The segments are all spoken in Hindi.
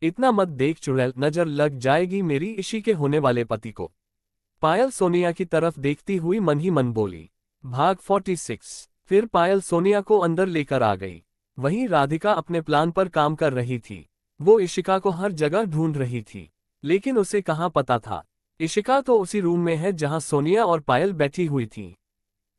इतना मत देख चुड़ैल, नजर लग जाएगी मेरी इशी के होने वाले पति को। पायल सोनिया की तरफ देखती हुई मन ही मन बोली। भाग 46। फिर पायल सोनिया को अंदर लेकर आ गई। वहीं राधिका अपने प्लान पर काम कर रही थी। वो इशिका को हर जगह ढूंढ रही थी, लेकिन उसे कहाँ पता था इशिका तो उसी रूम में है जहां सोनिया और पायल बैठी हुई थी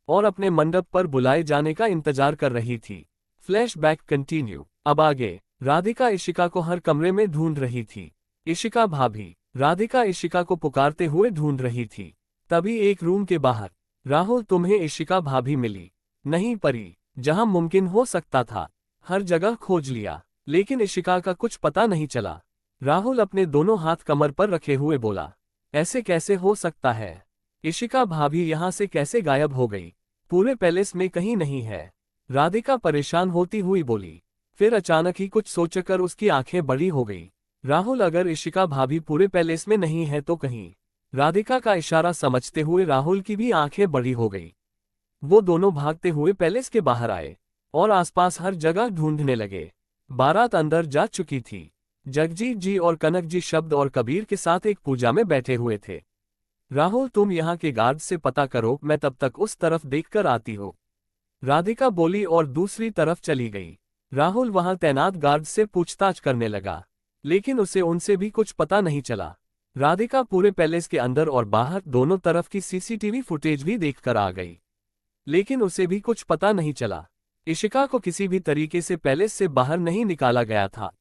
और अपने मंडप पर बुलाए जाने का इंतजार कर रही थी। Flashback continue. अब आगे। राधिका इशिका को हर कमरे में ढूंढ रही थी। इशिका भाभी। राधिका इशिका को पुकारते हुए ढूंढ रही थी। तभी एक रूम के बाहर, राहुल तुम्हें इशिका भाभी मिली? नहीं परी, जहां मुमकिन हो सकता था हर जगह खोज लिया, लेकिन इशिका का कुछ पता नहीं चला। राहुल अपने दोनों हाथ कमर पर रखे हुए बोला। ऐसे कैसे हो सकता है? इशिका भाभी यहां से कैसे गायब हो गई? पूरे पैलेस में कहीं नहीं है। राधिका परेशान होती हुई बोली। फिर अचानक ही कुछ सोचकर उसकी आंखें बड़ी हो गई। राहुल, अगर इशिका भाभी पूरे पैलेस में नहीं है तो कहीं? राधिका का इशारा समझते हुए राहुल की भी आंखें बड़ी हो गई। वो दोनों भागते हुए पैलेस के बाहर आए और आसपास हर जगह ढूंढने लगे। बारात अंदर जा चुकी थी। जगजीत जी और कनक जी शब्द और कबीर के साथ एक पूजा में बैठे हुए थे। राहुल, तुम यहाँ के गार्ड से पता करो, मैं तब तक उस तरफ देखकर आती हूँ। राधिका बोली और दूसरी तरफ चली गई। राहुल वहां तैनात गार्ड से पूछताछ करने लगा, लेकिन उसे उनसे भी कुछ पता नहीं चला। राधिका पूरे पैलेस के अंदर और बाहर दोनों तरफ की सीसीटीवी फुटेज भी देखकर आ गई, लेकिन उसे भी कुछ पता नहीं चला। इशिका को किसी भी तरीके से पैलेस से बाहर नहीं निकाला गया था।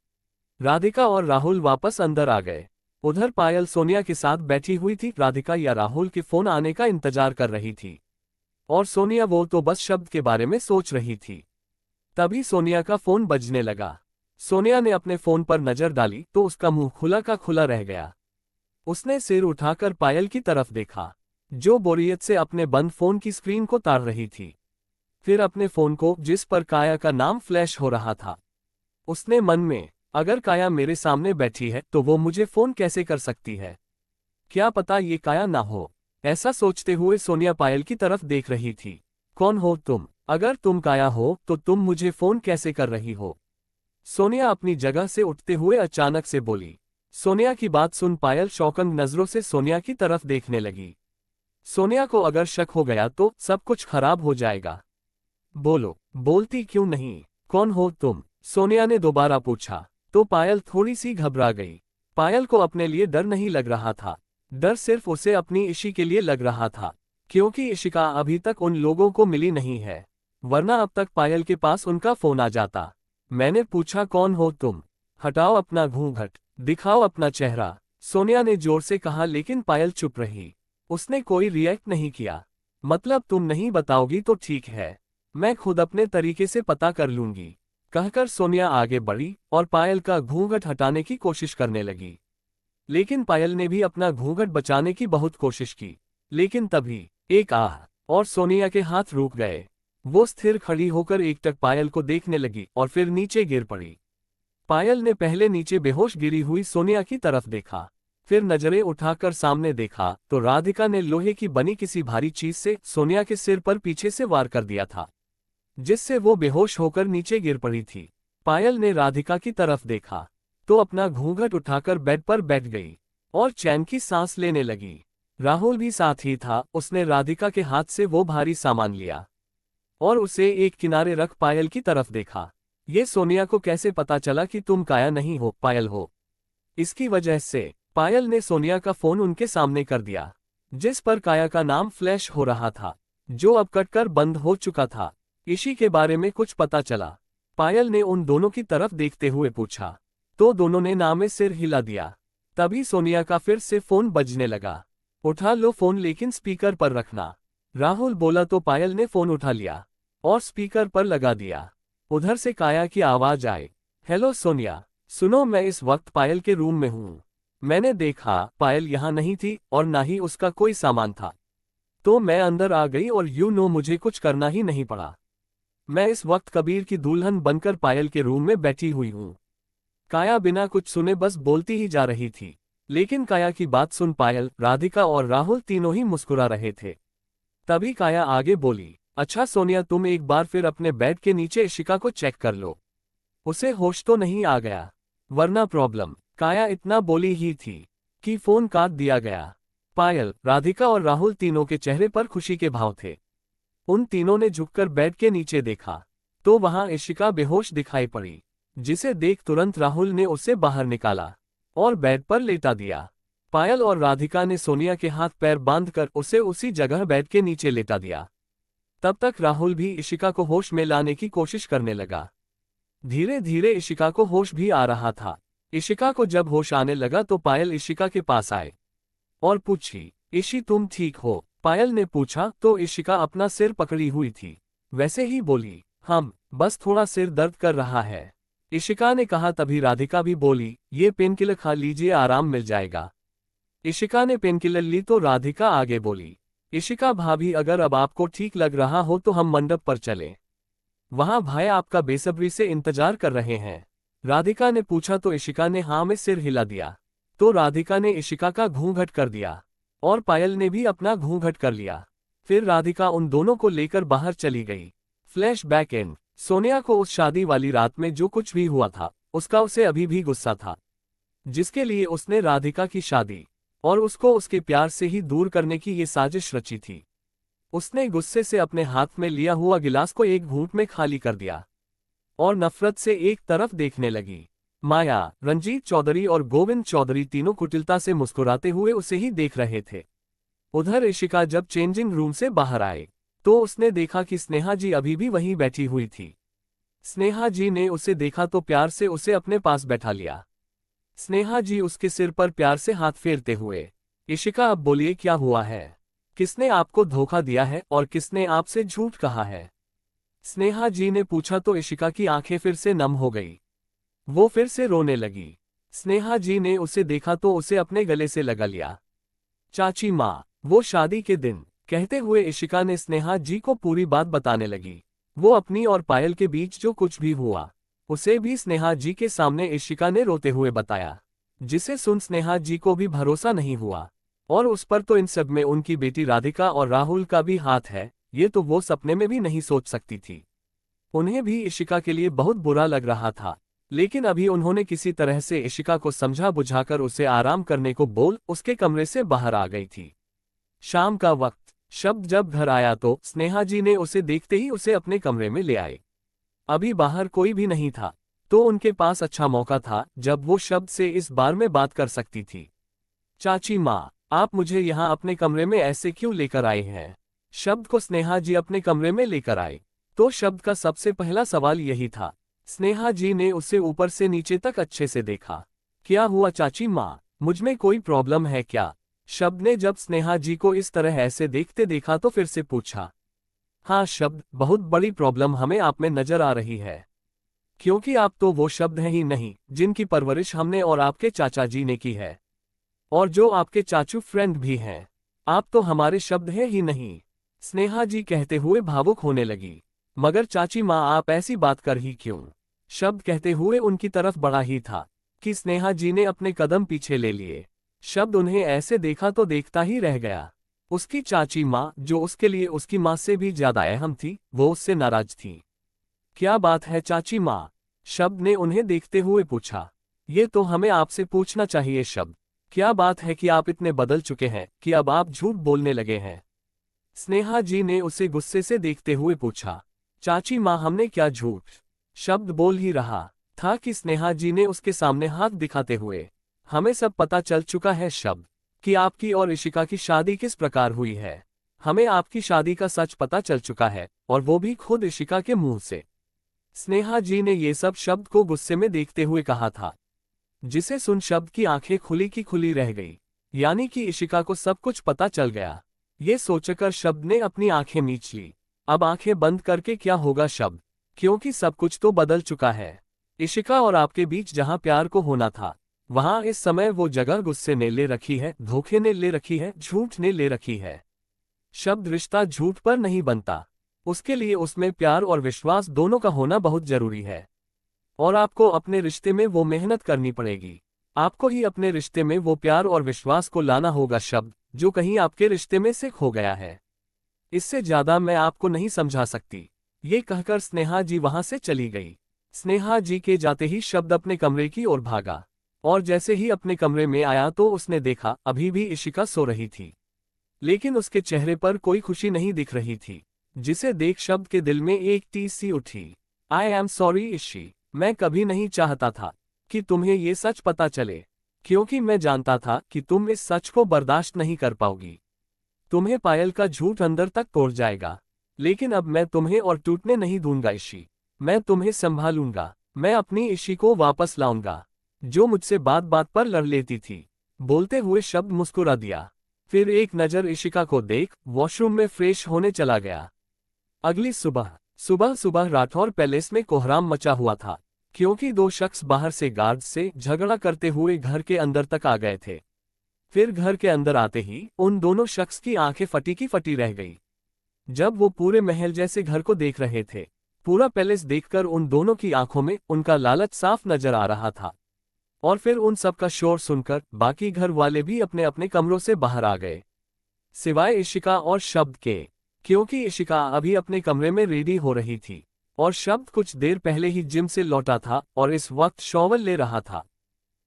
राधिका और राहुल वापस अंदर आ गए। उधर पायल सोनिया के साथ बैठी हुई थी। राधिका या राहुल के फोन आने का इंतजार कर रही थी और सोनिया वो तो बस शब्द के बारे में सोच रही थी। तभी सोनिया का फोन बजने लगा। सोनिया ने अपने फोन पर नजर डाली तो उसका मुंह खुला का खुला रह गया। उसने सिर उठाकर पायल की तरफ देखा, जो बोरियत से अपने बंद फोन की स्क्रीन को ताड़ रही थी। फिर अपने फोन को, जिस पर काया का नाम फ्लैश हो रहा था। उसने मन में, अगर काया मेरे सामने बैठी है तो वो मुझे फोन कैसे कर सकती है? क्या पता ये काया ना हो। ऐसा सोचते हुए सोनिया पायल की तरफ देख रही थी। कौन हो तुम? अगर तुम काया हो तो तुम मुझे फोन कैसे कर रही हो? सोनिया अपनी जगह से उठते हुए अचानक से बोली। सोनिया की बात सुन पायल शौकंग नजरों से सोनिया की तरफ देखने लगी। सोनिया को अगर शक हो गया तो सब कुछ खराब हो जाएगा। बोलो, बोलती क्यों नहीं? कौन हो तुम? सोनिया ने दोबारा पूछा तो पायल थोड़ी सी घबरा गई। पायल को अपने लिए डर नहीं लग रहा था, डर सिर्फ उसे अपनी इशी के लिए लग रहा था, क्योंकि इशिका अभी तक उन लोगों को मिली नहीं है, वरना अब तक पायल के पास उनका फोन आ जाता। मैंने पूछा कौन हो तुम? हटाओ अपना घूंघट, दिखाओ अपना चेहरा, सोनिया ने जोर से कहा, लेकिन पायल चुप रही। उसने कोई रिएक्ट नहीं किया। मतलब तुम नहीं बताओगी तो ठीक है, मैं खुद अपने तरीके से पता कर लूंगी, कहकर सोनिया आगे बढ़ी और पायल का घूंघट हटाने की कोशिश करने लगी। लेकिन पायल ने भी अपना घूंघट बचाने की बहुत कोशिश की, लेकिन तभी एक आह और सोनिया के हाथ रुक गए। वो स्थिर खड़ी होकर एकटक पायल को देखने लगी और फिर नीचे गिर पड़ी। पायल ने पहले नीचे बेहोश गिरी हुई सोनिया की तरफ देखा, फिर नजरें उठाकर सामने देखा तो राधिका ने लोहे की बनी किसी भारी चीज से सोनिया के सिर पर पीछे से वार कर दिया था, जिससे वो बेहोश होकर नीचे गिर पड़ी थी। पायल ने राधिका की तरफ देखा तो अपना घूंघट उठाकर बेड पर बैठ गई और चैन की सांस लेने लगी। राहुल भी साथ ही था। उसने राधिका के हाथ से वो भारी सामान लिया और उसे एक किनारे रख पायल की तरफ देखा। ये सोनिया को कैसे पता चला कि तुम काया नहीं हो, पायल हो? इसकी वजह से पायल ने सोनिया का फोन उनके सामने कर दिया, जिस पर काया का नाम फ्लैश हो रहा था, जो अब कटकर बंद हो चुका था। इशी के बारे में कुछ पता चला? पायल ने उन दोनों की तरफ देखते हुए पूछा, तो दोनों ने ना में सिर हिला दिया। तभी सोनिया का फिर से फोन बजने लगा। उठा लो फोन, लेकिन स्पीकर पर रखना, राहुल बोला तो पायल ने फोन उठा लिया और स्पीकर पर लगा दिया। उधर से काया की आवाज आई, हेलो सोनिया, सुनो, मैं इस वक्त पायल के रूम में हूँ। मैंने देखा पायल यहाँ नहीं थी और ना ही उसका कोई सामान था, तो मैं अंदर आ गई और मुझे कुछ करना ही नहीं पड़ा। मैं इस वक्त कबीर की दुल्हन बनकर पायल के रूम में बैठी हुई हूँ। काया बिना कुछ सुने बस बोलती ही जा रही थी, लेकिन काया की बात सुन पायल, राधिका और राहुल तीनों ही मुस्कुरा रहे थे। तभी काया आगे बोली, अच्छा सोनिया, तुम एक बार फिर अपने बेड के नीचे इशिका को चेक कर लो, उसे होश तो नहीं आ गया, वरना प्रॉब्लम। काया इतना बोली ही थी कि फोन काट दिया गया। पायल, राधिका और राहुल तीनों के चेहरे पर खुशी के भाव थे। उन तीनों ने झुककर बेड के नीचे देखा तो वहां इशिका बेहोश दिखाई पड़ी, जिसे देख तुरंत राहुल ने उसे बाहर निकाला और बेड पर लेटा दिया। पायल और राधिका ने सोनिया के हाथ पैर बांधकर उसे उसी जगह बेड के नीचे लेटा दिया। तब तक राहुल भी इशिका को होश में लाने की कोशिश करने लगा। धीरे धीरे इशिका को होश भी आ रहा था। इशिका को जब होश आने लगा तो पायल इशिका के पास आए और पूछी, इशी तुम ठीक हो? पायल ने पूछा तो इशिका अपना सिर पकड़ी हुई थी, वैसे ही बोली, हम बस थोड़ा सिर दर्द कर रहा है। इशिका ने कहा। तभी राधिका भी बोली, ये पेनकिलर खा लीजिए, आराम मिल जाएगा। इशिका ने पेनकिलर ली तो राधिका आगे बोली, इशिका भाभी अगर अब आपको ठीक लग रहा हो तो हम मंडप पर चलें। वहां भाई आपका बेसब्री से इंतजार कर रहे हैं। राधिका ने पूछा तो इशिका ने हाँ में सिर हिला दिया। तो राधिका ने इशिका का घूंघट कर दिया और पायल ने भी अपना घूंघट कर लिया। फिर राधिका उन दोनों को लेकर बाहर चली गई। Flash back in. सोनिया को उस शादी वाली रात में जो कुछ भी हुआ था उसका उसे अभी भी गुस्सा था, जिसके लिए उसने राधिका की शादी और उसको उसके प्यार से ही दूर करने की ये साजिश रची थी। उसने गुस्से से अपने हाथ में लिया हुआ गिलास को एक घूंट में खाली कर दिया और नफरत से एक तरफ देखने लगी। माया, रंजीत चौधरी और गोविंद चौधरी तीनों कुटिलता से मुस्कुराते हुए उसे ही देख रहे थे। उधर इशिका जब चेंजिंग रूम से बाहर आए तो उसने देखा कि स्नेहा जी अभी भी वहीं बैठी हुई थी। स्नेहा जी ने उसे देखा तो प्यार से उसे अपने पास बैठा लिया। स्नेहा जी उसके सिर पर प्यार से हाथ फेरते हुए, इशिका अब बोलिए क्या हुआ है? किसने आपको धोखा दिया है और किसने आपसे झूठ कहा है? स्नेहा जी ने पूछा तो इशिका की आंखें फिर से नम हो गई। वो फिर से रोने लगी। स्नेहा जी ने उसे देखा तो उसे अपने गले से लगा लिया। चाची माँ, वो शादी के दिन, कहते हुए इशिका ने स्नेहा जी को पूरी बात बताने लगी। वो अपनी और पायल के बीच जो कुछ भी हुआ उसे भी स्नेहा जी के सामने इशिका ने रोते हुए बताया, जिसे सुन स्नेहा जी को भी भरोसा नहीं हुआ। और उस पर तो इन सब में उनकी बेटी राधिका और राहुल का भी हाथ है, ये तो वो सपने में भी नहीं सोच सकती थी। उन्हें भी इशिका के लिए बहुत बुरा लग रहा था, लेकिन अभी उन्होंने किसी तरह से इशिका को समझा बुझाकर उसे आराम करने को बोल उसके कमरे से बाहर आ गई थी। शाम का वक्त। शब्द जब घर आया तो स्नेहा जी ने उसे देखते ही उसे अपने कमरे में ले आए। अभी बाहर कोई भी नहीं था तो उनके पास अच्छा मौका था जब वो शब्द से इस बार में बात कर सकती थी। चाची माँ, आप मुझे यहाँ अपने कमरे में ऐसे क्यों लेकर आए हैं? शब्द को स्नेहा जी अपने कमरे में लेकर आए तो शब्द का सबसे पहला सवाल यही था। स्नेहा जी ने उसे ऊपर से नीचे तक अच्छे से देखा। क्या हुआ चाची माँ, मुझमें कोई प्रॉब्लम है क्या? शब्द ने जब स्नेहा जी को इस तरह ऐसे देखते देखा तो फिर से पूछा। हाँ शब्द, बहुत बड़ी प्रॉब्लम हमें आप में नजर आ रही है, क्योंकि आप तो वो शब्द हैं ही नहीं जिनकी परवरिश हमने और आपके चाचा जी ने की है, और जो आपके चाचू फ्रेंड भी हैं। आप तो हमारे शब्द हैं ही नहीं। स्नेहा जी कहते हुए भावुक होने लगी। मगर चाची माँ, आप ऐसी बात कर ही क्यों? शब्द कहते हुए उनकी तरफ बढ़ा ही था कि स्नेहा जी ने अपने कदम पीछे ले लिए। शब्द उन्हें ऐसे देखा तो देखता ही रह गया। उसकी चाची माँ, जो उसके लिए उसकी माँ से भी ज्यादा अहम थी, वो उससे नाराज थी। क्या बात है चाची माँ? शब्द ने उन्हें देखते हुए पूछा। ये तो हमें आपसे पूछना चाहिए शब्द, क्या बात है कि आप इतने बदल चुके हैं कि अब आप झूठ बोलने लगे हैं? स्नेहा जी ने उसे गुस्से से देखते हुए पूछा। चाची माँ, हमने क्या झूठ? शब्द बोल ही रहा था कि स्नेहा जी ने उसके सामने हाथ दिखाते हुए, हमें सब पता चल चुका है शब्द, कि आपकी और इशिका की शादी किस प्रकार हुई है। हमें आपकी शादी का सच पता चल चुका है, और वो भी खुद इशिका के मुंह से। स्नेहा जी ने ये सब शब्द को गुस्से में देखते हुए कहा था, जिसे सुन शब्द की आंखें खुली की खुली रह गई। यानी कि इशिका को सब कुछ पता चल गया। ये सोचकर शब्द ने अपनी आंखें मीच ली। अब आंखें बंद करके क्या होगा शब्द, क्योंकि सब कुछ तो बदल चुका है। इशिका और आपके बीच जहां प्यार को होना था, वहां इस समय वो जगह गुस्से ने ले रखी है, धोखे ने ले रखी है, झूठ ने ले रखी है। शब्द, रिश्ता झूठ पर नहीं बनता, उसके लिए उसमें प्यार और विश्वास दोनों का होना बहुत जरूरी है। और आपको अपने रिश्ते में वो मेहनत करनी पड़ेगी। आपको ही अपने रिश्ते में वो प्यार और विश्वास को लाना होगा शब्द, जो कहीं आपके रिश्ते में से खो गया है। इससे ज्यादा मैं आपको नहीं समझा सकती। ये कहकर स्नेहा जी वहां से चली गई। स्नेहा जी के जाते ही शब्द अपने कमरे की ओर भागा। और जैसे ही अपने कमरे में आया तो उसने देखा अभी भी इशिका सो रही थी, लेकिन उसके चेहरे पर कोई खुशी नहीं दिख रही थी, जिसे देख शब्द के दिल में एक टीस सी उठी। आई एम सॉरी इशी, मैं कभी नहीं चाहता था कि तुम्हें ये सच पता चले, क्योंकि मैं जानता था कि तुम इस सच को बर्दाश्त नहीं कर पाओगी। तुम्हें पायल का झूठ अंदर तक तोड़ जाएगा, लेकिन अब मैं तुम्हें और टूटने नहीं दूंगा इशी। मैं तुम्हें संभालूंगा, मैं अपनी इशी को वापस लाऊंगा, जो मुझसे बात बात पर लड़ लेती थी। बोलते हुए शब्द मुस्कुरा दिया, फिर एक नज़र इशिका को देख वॉशरूम में फ्रेश होने चला गया। अगली सुबह सुबह सुबह राठौर पैलेस में कोहराम मचा हुआ था, क्योंकि दो शख्स बाहर से गार्ड से झगड़ा करते हुए घर के अंदर तक आ गए थे। फिर घर के अंदर आते ही उन दोनों शख्स की आंखें फटी की फटी रह गई। जब वो पूरे महल जैसे घर को देख रहे थे, पूरा पैलेस देखकर उन दोनों की आंखों में उनका लालच साफ नजर आ रहा था। और फिर उन सब का शोर सुनकर बाकी घर वाले भी अपने अपने कमरों से बाहर आ गए, सिवाय इशिका और शब्द के, क्योंकि इशिका अभी अपने कमरे में रेडी हो रही थी और शब्द कुछ देर पहले ही जिम से लौटा था और इस वक्त शॉवर ले रहा था।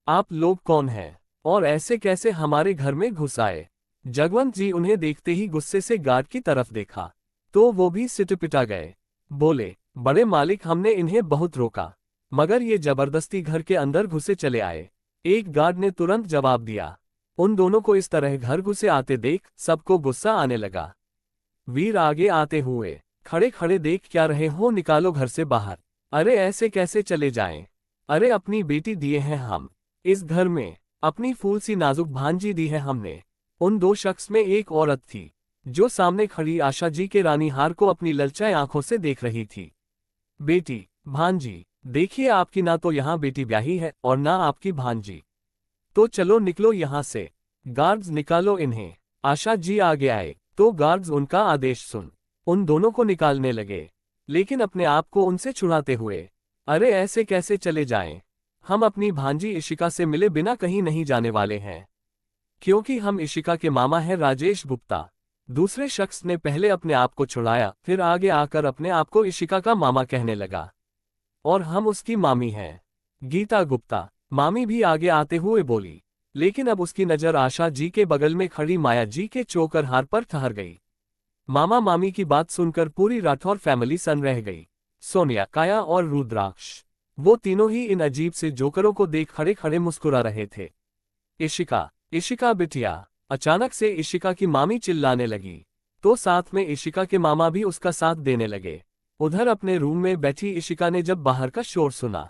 आप लोग कौन हैं और ऐसे कैसे हमारे घर में घुस आए? जगवंत जी उन्हें देखते ही गुस्से से गार्ड की तरफ देखा तो वो भी सिटपिटा गए। बोले, बड़े मालिक, हमने इन्हें बहुत रोका, मगर ये जबरदस्ती घर के अंदर घुसे चले आए। एक गार्ड ने तुरंत जवाब दिया। उन दोनों को इस तरह घर घुसे आते देख सबको गुस्सा आने लगा। वीर आगे आते हुए, खड़े खड़े देख क्या रहे हो, निकालो घर से बाहर। अरे ऐसे कैसे चले जाएं? अरे अपनी बेटी दिए हैं हम इस घर में, अपनी फूल सी नाजुक भांजी दी है हमने। उन दो शख्स में एक औरत थी जो सामने खड़ी आशा जी के रानी हार को अपनी ललचाए आंखों से देख रही थी। बेटी, भांजी, देखिए आपकी ना तो यहाँ बेटी ब्याही है और ना आपकी भांजी, तो चलो निकलो यहाँ से। गार्ड्स निकालो इन्हें। आशा जी आगे आए तो गार्ड्स उनका आदेश सुन उन दोनों को निकालने लगे, लेकिन अपने आप को उनसे छुड़ाते हुए। अरे ऐसे कैसे चले जाएं? हम अपनी भांजी इशिका से मिले बिना कहीं नहीं जाने वाले हैं, क्योंकि हम इशिका के मामा हैं राजेश गुप्ता। दूसरे शख्स ने पहले अपने आप को छुड़ाया, फिर आगे आकर अपने आप को इशिका का मामा कहने लगा, और हम उसकी मामी हैं, गीता गुप्ता। मामी भी आगे आते हुए बोली, लेकिन अब उसकी नज़र आशा जी के बगल में खड़ी माया जी के चोकर हार पर ठहर गई। मामा मामी की बात सुनकर पूरी राठौर फैमिली सन रह गई। सोनिया, काया और रुद्राक्ष, वो तीनों ही इन अजीब से जोकरों को देख खड़े खड़े मुस्कुरा रहे थे। इशिका, इशिका बिटिया। अचानक से इशिका की मामी चिल्लाने लगी, तो साथ में इशिका के मामा भी उसका साथ देने लगे। उधर अपने रूम में बैठी इशिका ने जब बाहर का शोर सुना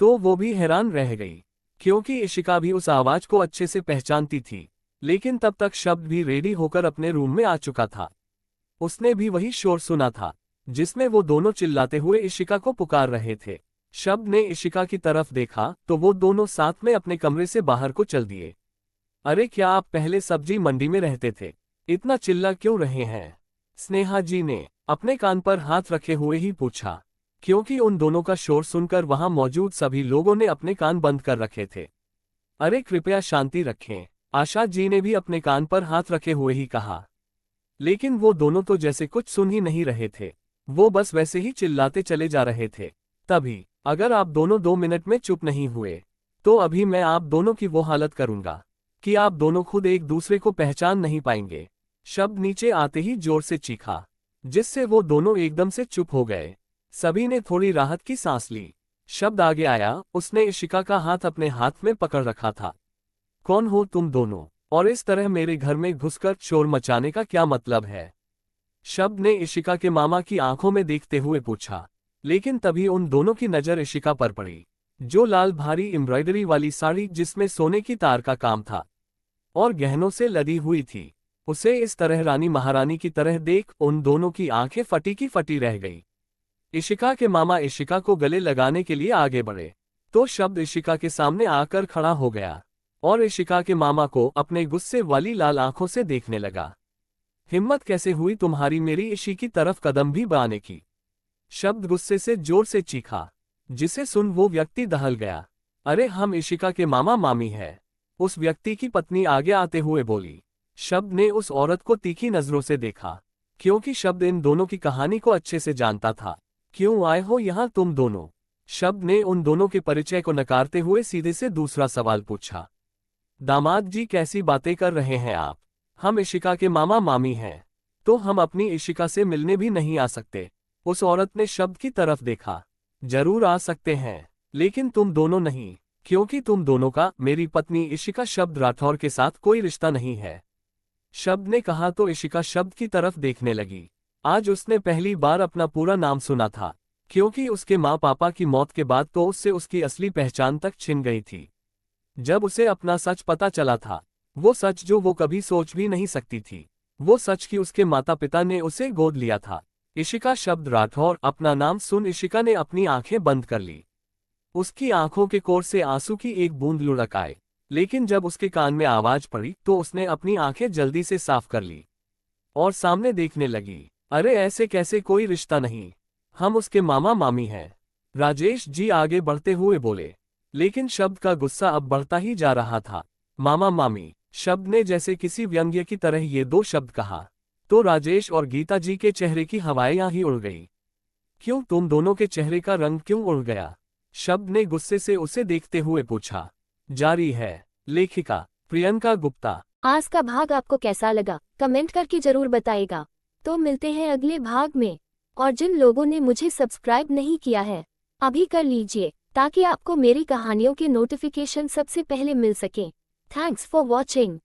तो वो भी हैरान रह गई, क्योंकि इशिका भी उस आवाज को अच्छे से पहचानती थी। लेकिन तब तक शब्द भी रेडी होकर अपने रूम में आ चुका था। उसने भी वही शोर सुना था जिसमें वो दोनों चिल्लाते हुए इशिका को पुकार रहे थे। शब्द ने इशिका की तरफ देखा तो वो दोनों साथ में अपने कमरे से बाहर को चल दिए। अरे क्या आप पहले सब्जी मंडी में रहते थे? इतना चिल्ला क्यों रहे हैं? स्नेहा जी ने अपने कान पर हाथ रखे हुए ही पूछा, क्योंकि उन दोनों का शोर सुनकर वहां मौजूद सभी लोगों ने अपने कान बंद कर रखे थे। अरे कृपया शांति रखें, आशा जी ने भी अपने कान पर हाथ रखे हुए ही कहा। लेकिन वो दोनों तो जैसे कुछ सुन ही नहीं रहे थे, वो बस वैसे ही चिल्लाते चले जा रहे थे। तभी, अगर आप दोनों 2 मिनट में चुप नहीं हुए तो अभी मैं आप दोनों की वो हालत करूंगा कि आप दोनों खुद एक दूसरे को पहचान नहीं पाएंगे। शब्द नीचे आते ही जोर से चीखा, जिससे वो दोनों एकदम से चुप हो गए। सभी ने थोड़ी राहत की सांस ली। शब्द आगे आया, उसने इशिका का हाथ अपने हाथ में पकड़ रखा था। कौन हो तुम दोनों, और इस तरह मेरे घर में घुसकर शोर मचाने का क्या मतलब है? शब्द ने इशिका के मामा की आंखों में देखते हुए पूछा। लेकिन तभी उन दोनों की नजर इशिका पर पड़ी, जो लाल भारी एम्ब्रॉयडरी वाली साड़ी जिसमें सोने की तार का काम था और गहनों से लदी हुई थी। उसे इस तरह रानी महारानी की तरह देख उन दोनों की आंखें फटी की फटी रह गई। इशिका के मामा इशिका को गले लगाने के लिए आगे बढ़े तो शब्द इशिका के सामने आकर खड़ा हो गया और इशिका के मामा को अपने गुस्से वाली लाल आंखों से देखने लगा। हिम्मत कैसे हुई तुम्हारी मेरी इशी की तरफ कदम भी बढ़ाने की? शब्द गुस्से से जोर से चीखा, जिसे सुन वो व्यक्ति दहल गया। अरे हम इशिका के मामा मामी है, उस व्यक्ति की पत्नी आगे आते हुए बोली। शब्द ने उस औरत को तीखी नजरों से देखा, क्योंकि शब्द इन दोनों की कहानी को अच्छे से जानता था। क्यों आए हो यहाँ तुम दोनों? शब्द ने उन दोनों के परिचय को नकारते हुए सीधे से दूसरा सवाल पूछा। दामाद जी, कैसी बातें कर रहे हैं आप? हम इशिका के मामा मामी हैं, तो हम अपनी इशिका से मिलने भी नहीं आ सकते? उस औरत ने शब्द की तरफ देखा। जरूर आ सकते हैं, लेकिन तुम दोनों नहीं, क्योंकि तुम दोनों का मेरी पत्नी इशिका शब्द राठौर के साथ कोई रिश्ता नहीं है। शब्द ने कहा तो इशिका शब्द की तरफ देखने लगी। आज उसने पहली बार अपना पूरा नाम सुना था, क्योंकि उसके माँ पापा की मौत के बाद तो उससे उसकी असली पहचान तक छिन गई थी। जब उसे अपना सच पता चला था, वो सच जो वो कभी सोच भी नहीं सकती थी, वो सच कि उसके माता पिता ने उसे गोद लिया था। इशिका शब्द राठौर अपना नाम सुन इशिका ने अपनी आंखें बंद कर ली। उसकी आंखों के कोर से आंसू की एक बूंद लुढ़क आए, लेकिन जब उसके कान में आवाज पड़ी तो उसने अपनी आंखें जल्दी से साफ कर ली और सामने देखने लगी। अरे ऐसे कैसे, कोई रिश्ता नहीं, हम उसके मामा मामी हैं। राजेश जी आगे बढ़ते हुए बोले, लेकिन शब्द का गुस्सा अब बढ़ता ही जा रहा था। मामा मामी, शब्द ने जैसे किसी व्यंग्य की तरह ये दो शब्द कहा तो राजेश और गीता जी के चेहरे की हवाएं ही उड़ गई। क्यों, तुम दोनों के चेहरे का रंग क्यों उड़ गया? शब्द ने गुस्से से उसे देखते हुए पूछा। जारी है लेखिका प्रियंका गुप्ता। आज का भाग आपको कैसा लगा कमेंट करके जरूर बताइएगा। तो मिलते हैं अगले भाग में। और जिन लोगों ने मुझे सब्सक्राइब नहीं किया है, अभी कर लीजिए, ताकि आपको मेरी कहानियों के नोटिफिकेशन सबसे पहले मिल सके। Thanks for watching.